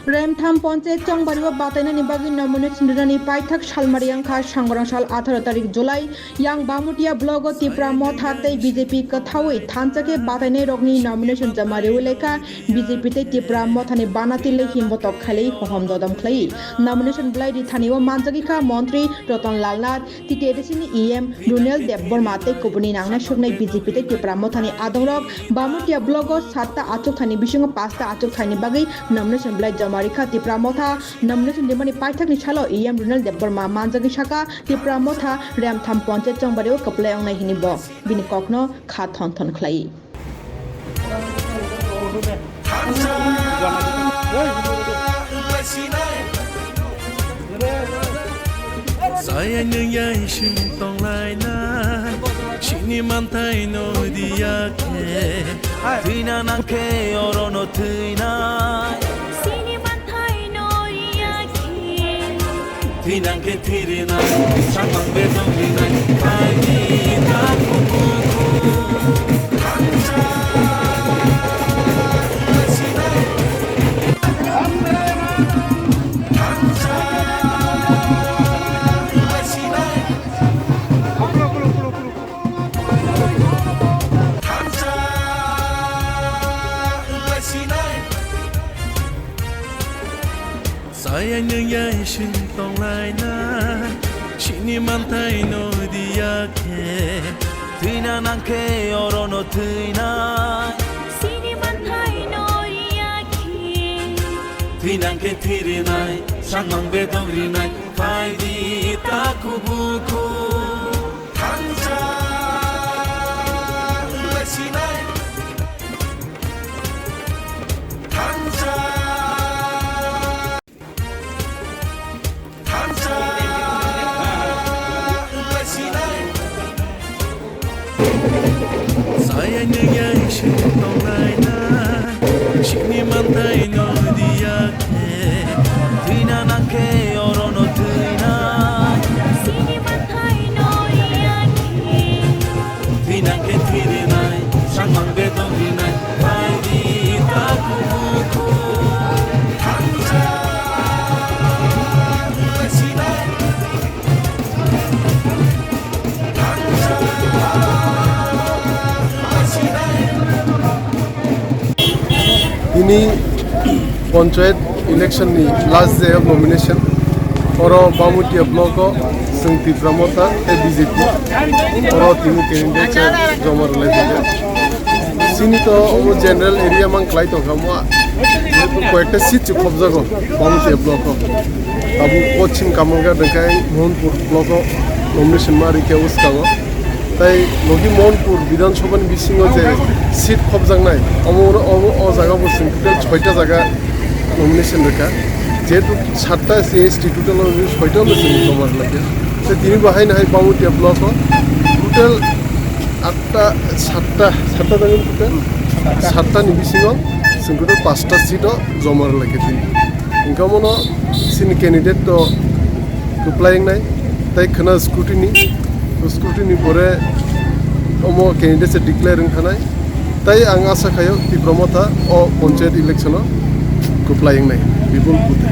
Remtham Ponche Chongbariwa Bataina Nibagi nomination Rani Paitak Shalmariang Kha Shangrangshal 18 তারিখ July yang Bamutia blogo Tipra Mothate BJP Kathawi Thanchake Bataine Rogni nomination Jamari Uleka BJP te Tipra Mothani Banatile Himbotok Khali Hohom Dodam Khlai nomination Blai Thaniwa Manjagika Montri Rotan Lalnath Titedesini EM Runel Debborma te Kubuni Nangna Shugnai BJP te Tipra Mothani Adongrok Bamutia blogo 7টা achuk thani bisingo 5টা achuk thani bagi nomination Blai Jamarika Tipra Motha nomination Dimani Paitak ni chalo EM Runel Debborma Manjagi Shaka Tipra Motha Remtham Ponche Chongbariwa kaplai ongnai hinibo bini kokno kha thon thon khlai Sayang yang shin tong lai na shini man tai no dia ke tuina na ke oro no tuina shini man tai no dia ke tuina ke tirina samang be no ina ai ni ta ku Sayang yang shin tong lai na shini man tai no dia ke tuina na ke oro no tuina shini man tai no dia ke tuina ke tirina samang be no ina ai ni ta ku Sayang yang shin tong lai na shini man tai no dia ke tuina na ke oro no tuina shini man tai no dia ke tuina ke tirina samang be no ina ai ni ta ku ini panchayat election ni last day of nomination oro Bamutia block sing Tipra Motha BJP oro tini candidate jomar lagide sini to omo general area mang klai to khamwa koyekta seat khobjago Bamutia block abu pochim kamoga dekai Mohanpur block nomination mari ke uskago তাই নগি মোহনপুর বিধানসভা বিসিং যে seat খবজাংনাই ও জায়গা বসছেন total 6টা জায়গা nomination রেখা যেহেতু 7টা CST total 6টা বসছেন তোমার লাগে সে তিনি বাহাই নাই বামুটিয়া ব্লক টোটাল 8টা 7টা জায়গা টোটাল 7টা নিবিসিং जों টোটাল 5টা সিটও জমার লাগে তিনি ইনকামনো সিনি ক্যান্ডিডেট তো অ্যাপ্লাইং নাই তাই খানা स्क्रुटिनी परे अमो कैंडिडेट से डिक्लेयरिंग थानाय ताई आं आशा खायो Tipra Motha ओ पंचायत इलेक्शन को फ्लाइंग नाय बिपुल बुते